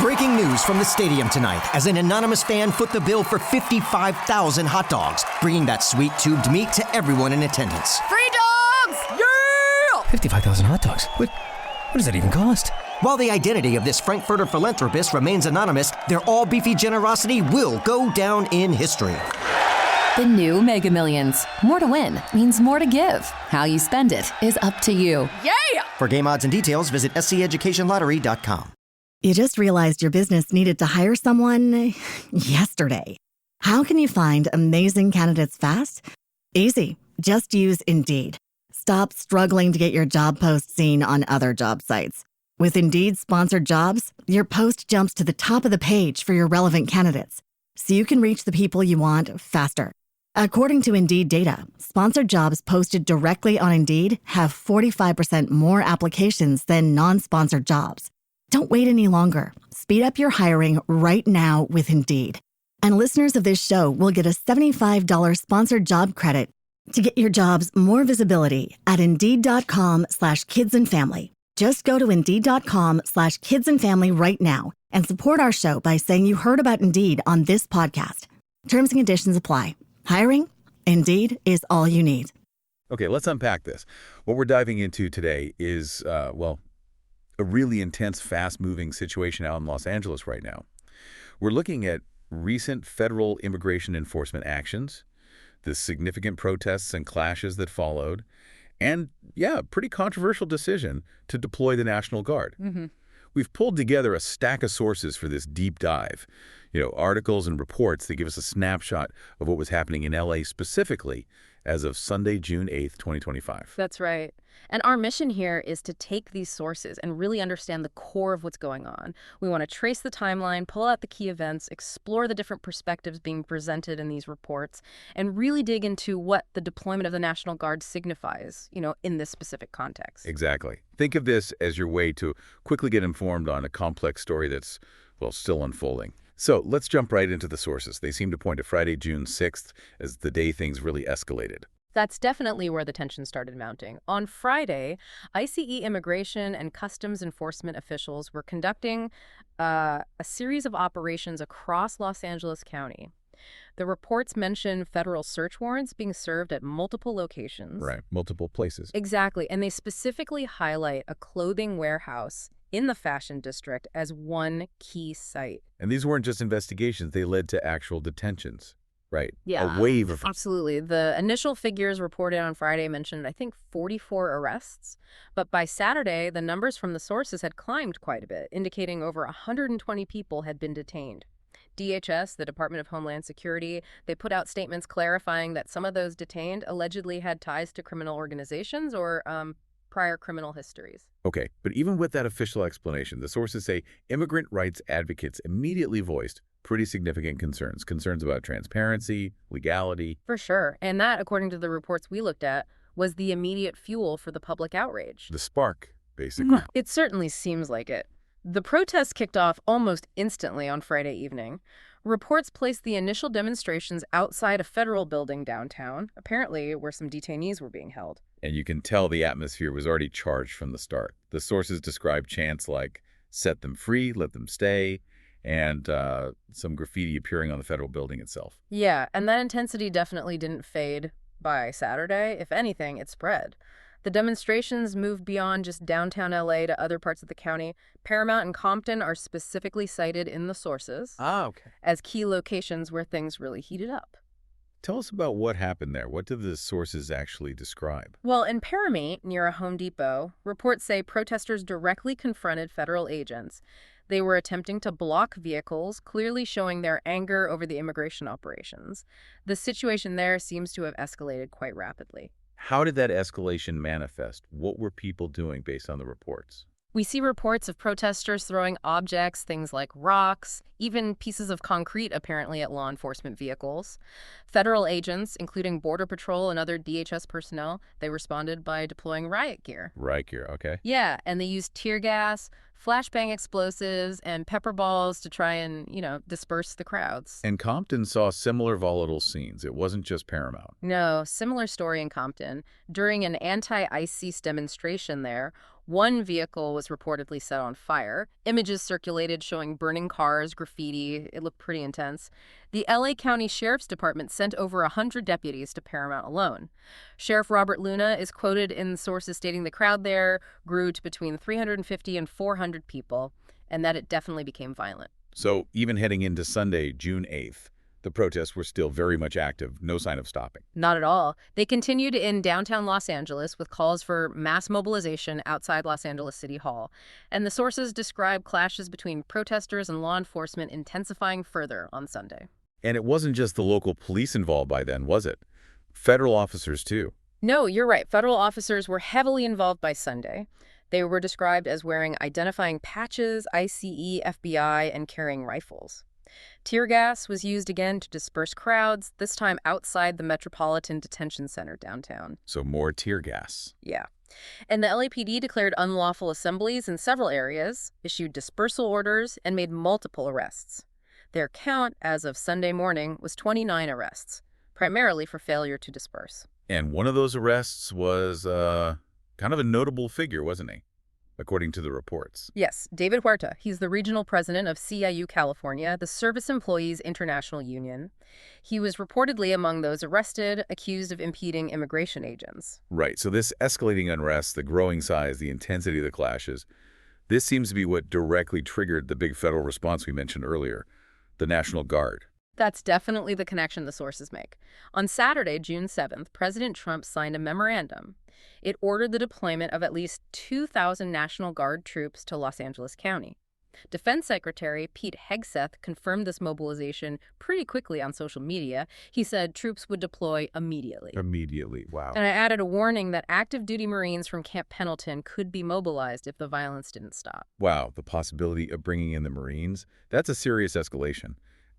Breaking news from the stadium tonight as an anonymous fan foot the bill for 55,000 hot dogs, bringing that sweet tubed meat to everyone in attendance. Free dogs! Yeah! 55,000 hot dogs? What does that even cost? While the identity of this Frankfurter philanthropist remains anonymous, their all-beefy generosity will go down in history. The new Mega Millions. More to win means more to give. How you spend it is up to you. Yeah! For game odds and details, visit sceducationlottery.com. You just realized your business needed to hire someone yesterday. How can you find amazing candidates fast? Easy. Just use Indeed. Stop struggling to get your job post seen on other job sites. With Indeed sponsored jobs, your post jumps to the top of the page for your relevant candidates, so you can reach the people you want faster. According to Indeed data, sponsored jobs posted directly on Indeed have 45% more applications than non-sponsored jobs. Don't wait any longer. Speed up your hiring right now with Indeed. And listeners of this show will get a $75 sponsored job credit to get your jobs more visibility at Indeed.com/kidsandfamily. Just go to Indeed.com/kidsandfamily right now and support our show by saying you heard about Indeed on this podcast. Terms and conditions apply. Hiring? Indeed is all you need. Okay, let's unpack this. What we're diving into today is, a really intense, fast-moving situation out in Los Angeles right now. We're looking at recent federal immigration enforcement actions, the significant protests and clashes that followed, and, pretty controversial decision to deploy the National Guard. We've pulled together a stack of sources for this deep dive, articles and reports that give us a snapshot of what was happening in L.A. specifically as of Sunday, June 8th, 2025. That's right. And our mission here is to take these sources and really understand the core of what's going on. We want to trace the timeline, pull out the key events, explore the different perspectives being presented in these reports, and really dig into what the deployment of the National Guard signifies, in this specific context. Exactly. Think of this as your way to quickly get informed on a complex story that's, still unfolding. So let's jump right into the sources. They seem to point to Friday, June 6th as the day things really escalated. That's definitely where the tension started mounting. On Friday, ICE immigration and customs enforcement officials were conducting a series of operations across Los Angeles County. The reports mention federal search warrants being served at multiple locations. Right, multiple places. Exactly, and they specifically highlight a clothing warehouse in the Fashion District as one key site. And these weren't just investigations, they led to actual detentions. Right. Yeah, a wave of... Absolutely. The initial figures reported on Friday mentioned, 44 arrests. But by Saturday, the numbers from the sources had climbed quite a bit, indicating over 120 people had been detained. DHS, the Department of Homeland Security, they put out statements clarifying that some of those detained allegedly had ties to criminal organizations or prior criminal histories. Okay, but even with that official explanation, the sources say immigrant rights advocates immediately voiced pretty significant concerns about transparency, legality. For sure. And that, according to the reports we looked at, was the immediate fuel for the public outrage. The spark, basically. It certainly seems like it. The protests kicked off almost instantly on Friday evening. Reports placed the initial demonstrations outside a federal building downtown, apparently where some detainees were being held. And you can tell the atmosphere was already charged from the start. The sources describe chants like, "Set them free, let them stay," and some graffiti appearing on the federal building itself. Yeah, and that intensity definitely didn't fade by Saturday. If anything, it spread. The demonstrations moved beyond just downtown LA to other parts of the county. Paramount and Compton are specifically cited in the sources as key locations where things really heated up. Tell us about what happened there. What did the sources actually describe? Well, in Paramount, near a Home Depot, reports say protesters directly confronted federal agents. They were attempting to block vehicles, clearly showing their anger over the immigration operations. The situation there seems to have escalated quite rapidly. How did that escalation manifest? What were people doing based on the reports? We see reports of protesters throwing objects, things like rocks, even pieces of concrete apparently at law enforcement vehicles. Federal agents, including Border Patrol and other DHS personnel, they responded by deploying riot gear. Riot gear, okay. Yeah, and they used tear gas, flashbang explosives, and pepper balls to try and, disperse the crowds. And Compton saw similar volatile scenes. It wasn't just Paramount. No, similar story in Compton. During an anti-ICE demonstration there, One vehicle was reportedly set on fire. Images circulated showing burning cars, graffiti. It looked pretty intense. The LA County Sheriff's Department sent over 100 deputies to Paramount alone. Sheriff Robert Luna is quoted in sources stating the crowd there grew to between 350 and 400 people, and that it definitely became violent. So even heading into Sunday, June 8th, the protests were still very much active, no sign of stopping. Not at all. They continued in downtown Los Angeles with calls for mass mobilization outside Los Angeles City Hall. And the sources describe clashes between protesters and law enforcement intensifying further on Sunday. And it wasn't just the local police involved by then, was it? Federal officers, too. No, you're right. Federal officers were heavily involved by Sunday. They were described as wearing identifying patches, ICE, FBI, and carrying rifles. Tear gas was used again to disperse crowds, this time outside the Metropolitan Detention Center downtown. So more tear gas. Yeah. And the LAPD declared unlawful assemblies in several areas, issued dispersal orders, and made multiple arrests. Their count, as of Sunday morning, was 29 arrests, primarily for failure to disperse. And one of those arrests was kind of a notable figure, wasn't he? According to the reports. Yes, David Huerta. He's the regional president of CIU California, the Service Employees International Union. He was reportedly among those arrested, accused of impeding immigration agents. Right. So this escalating unrest, the growing size, the intensity of the clashes, this seems to be what directly triggered the big federal response we mentioned earlier, the National Guard. That's definitely the connection the sources make. On Saturday, June 7th, President Trump signed a memorandum. It ordered the deployment of at least 2,000 National Guard troops to Los Angeles County. Defense Secretary Pete Hegseth confirmed this mobilization pretty quickly on social media. He said troops would deploy immediately. Immediately, wow. And I added a warning that active duty Marines from Camp Pendleton could be mobilized if the violence didn't stop. Wow, the possibility of bringing in the Marines, that's a serious escalation.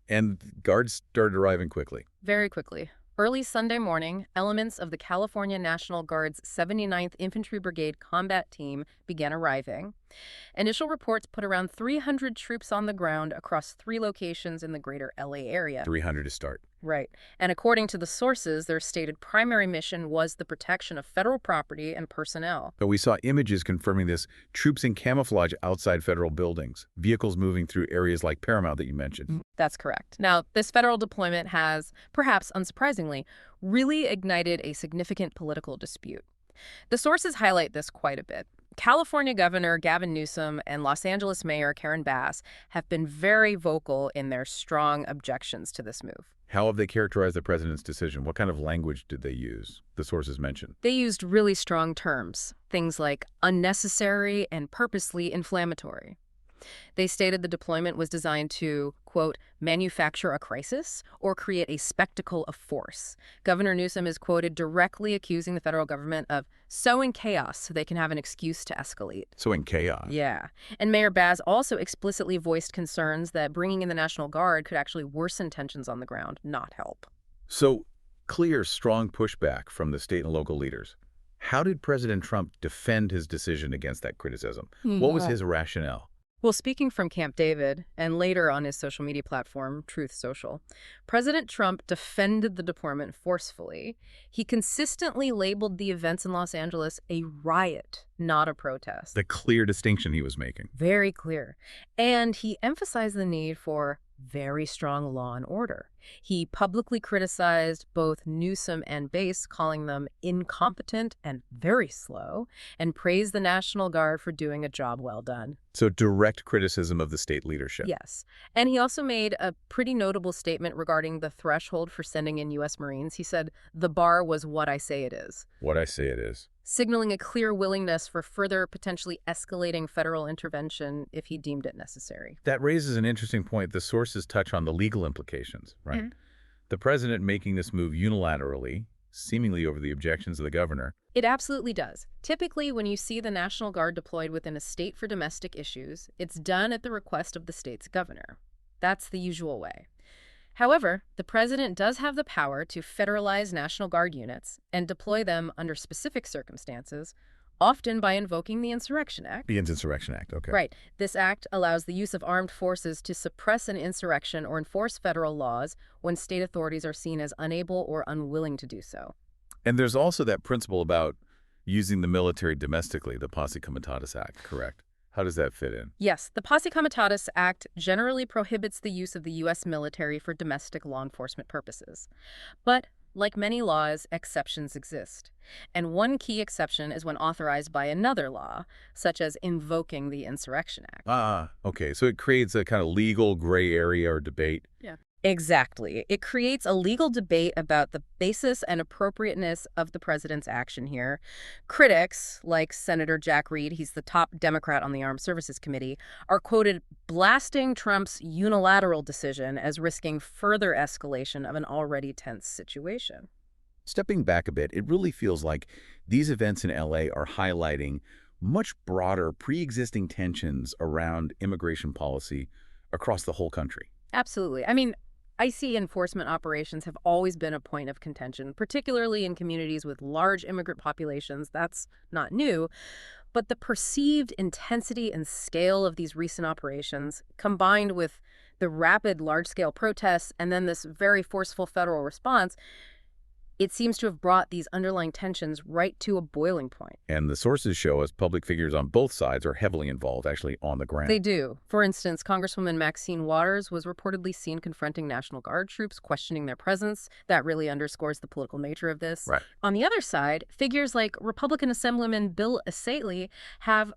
And guards started arriving quickly. Very quickly. Early Sunday morning, elements of the California National Guard's 79th Infantry Brigade combat team began arriving. Initial reports put around 300 troops on the ground across 3 locations in the greater LA area. 300 to start. Right. And according to the sources, their stated primary mission was the protection of federal property and personnel. But we saw images confirming this, troops in camouflage outside federal buildings, vehicles moving through areas like Paramount that you mentioned. That's correct. Now, this federal deployment has, perhaps unsurprisingly, really ignited a significant political dispute. The sources highlight this quite a bit. California Governor Gavin Newsom and Los Angeles Mayor Karen Bass have been very vocal in their strong objections to this move. How have they characterized the president's decision? What kind of language did they use? The sources mentioned. They used really strong terms, things like unnecessary and purposely inflammatory. They stated the deployment was designed to, quote, manufacture a crisis or create a spectacle of force. Governor Newsom is quoted directly accusing the federal government of sowing chaos so they can have an excuse to escalate. Sowing chaos. Yeah. And Mayor Baz also explicitly voiced concerns that bringing in the National Guard could actually worsen tensions on the ground, not help. So, clear, strong pushback from the state and local leaders. How did President Trump defend his decision against that criticism? What was his rationale? Well, speaking from Camp David, and later on his social media platform, Truth Social, President Trump defended the deployment forcefully. He consistently labeled the events in Los Angeles a riot, not a protest. The clear distinction he was making. Very clear. And he emphasized the need for very strong law and order. He publicly criticized both Newsom and Bass, calling them incompetent and very slow, and praised the National Guard for doing a job well done. So direct criticism of the state leadership. Yes. And he also made a pretty notable statement regarding the threshold for sending in U.S. Marines. He said, the bar was what I say it is. What I say it is. Signaling a clear willingness for further potentially escalating federal intervention if he deemed it necessary. That raises an interesting point. The sources touch on the legal implications, right? The president making this move unilaterally, seemingly over the objections of the governor. It absolutely does. Typically, when you see the National Guard deployed within a state for domestic issues, it's done at the request of the state's governor. That's the usual way. However, the president does have the power to federalize National Guard units and deploy them under specific circumstances, often by invoking the Insurrection Act. The Insurrection Act, okay. Right. This act allows the use of armed forces to suppress an insurrection or enforce federal laws when state authorities are seen as unable or unwilling to do so. And there's also that principle about Using the military domestically, the Posse Comitatus Act, correct? How does that fit in? Yes, the Posse Comitatus Act generally prohibits the use of the U.S. military for domestic law enforcement purposes. But like many laws, exceptions exist. And one key exception is when authorized by another law, such as invoking the Insurrection Act. Okay. So it creates a kind of legal gray area or debate. Yeah. Exactly. It creates a legal debate about the basis and appropriateness of the president's action here. Critics, like Senator Jack Reed, he's the top Democrat on the Armed Services Committee, are quoted blasting Trump's unilateral decision as risking further escalation of an already tense situation. Stepping back a bit, it really feels like these events in LA are highlighting much broader pre-existing tensions around immigration policy across the whole country. Absolutely. I mean, ICE enforcement operations have always been a point of contention, particularly in communities with large immigrant populations. That's not new. But the perceived intensity and scale of these recent operations, combined with the rapid large-scale protests and then this very forceful federal response, it seems to have brought these underlying tensions right to a boiling point. And the sources show us public figures on both sides are heavily involved, actually on the ground. They do. For instance, Congresswoman Maxine Waters was reportedly seen confronting National Guard troops, questioning their presence. That really underscores the political nature of this. Right. On the other side, figures like Republican Assemblyman Bill Asately have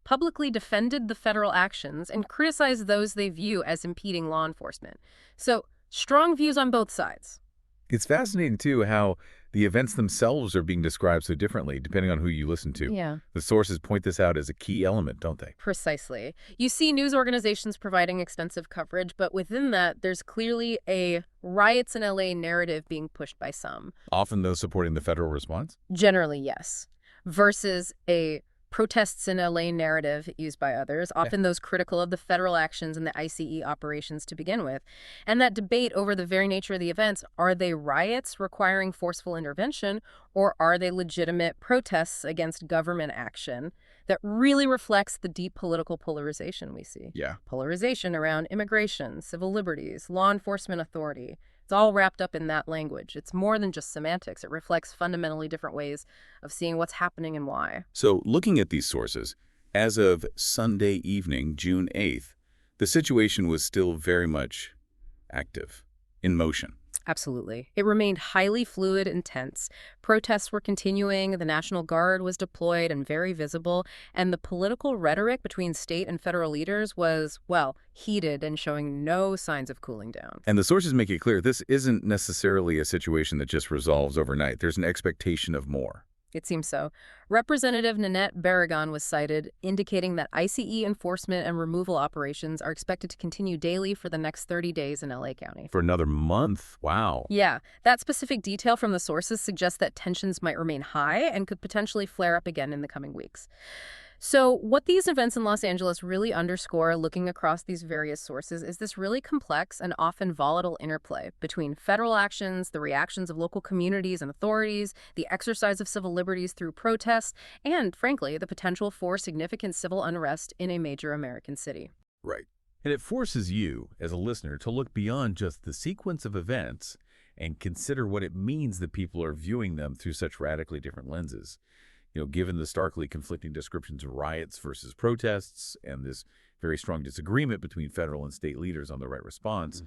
publicly defended the federal actions and criticized those they view as impeding law enforcement. So, strong views on both sides. It's fascinating, too, how the events themselves are being described so differently, depending on who you listen to. Yeah. The sources point this out as a key element, don't they? Precisely. You see news organizations providing extensive coverage, but within that, there's clearly a riots in LA narrative being pushed by some. Often those supporting the federal response? Generally, yes. Versus a protests in LA narrative used by others, often those critical of the federal actions and the ICE operations to begin with. And that debate over the very nature of the events, are they riots requiring forceful intervention, or are they legitimate protests against government action that really reflects the deep political polarization we see? Yeah. Polarization around immigration, civil liberties, law enforcement authority. It's all wrapped up in that language. It's more than just semantics. It reflects fundamentally different ways of seeing what's happening and why. So, looking at these sources, as of Sunday evening, June 8th, the situation was still very much active, in motion. Absolutely. It remained highly fluid and tense. Protests were continuing, the National Guard was deployed and very visible, and the political rhetoric between state and federal leaders was, well, heated and showing no signs of cooling down. And the sources make it clear this isn't necessarily a situation that just resolves overnight. There's an expectation of more. It seems so. Representative Nanette Barragan was cited, indicating that ICE enforcement and removal operations are expected to continue daily for the next 30 days in LA County. For another month? Wow. Yeah, that specific detail from the sources suggests that tensions might remain high and could potentially flare up again in the coming weeks. So what these events in Los Angeles really underscore, looking across these various sources, is this really complex and often volatile interplay between federal actions, the reactions of local communities and authorities, the exercise of civil liberties through protests, and, frankly, the potential for significant civil unrest in a major American city. Right. And it forces you, as a listener, to look beyond just the sequence of events and consider what it means that people are viewing them through such radically different lenses. You know, given the starkly conflicting descriptions of riots versus protests and this very strong disagreement between federal and state leaders on the right response,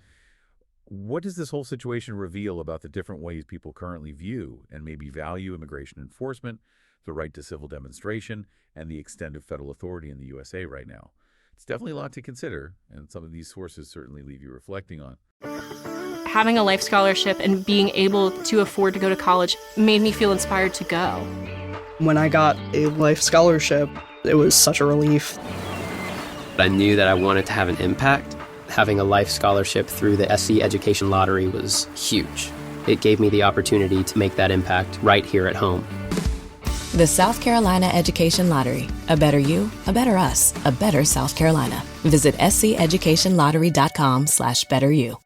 what does this whole situation reveal about the different ways people currently view and maybe value immigration enforcement, the right to civil demonstration, and the extent of federal authority in the USA right now? It's definitely a lot to consider, and some of these sources certainly leave you reflecting on. Having a life scholarship and being able to afford to go to college made me feel inspired to go. When I got a life scholarship, it was such a relief. I knew that I wanted to have an impact. Having a life scholarship through the SC Education Lottery was huge. It gave me the opportunity to make that impact right here at home. The South Carolina Education Lottery. A better you, a better us, a better South Carolina. Visit sceducationlottery.com/betteryou.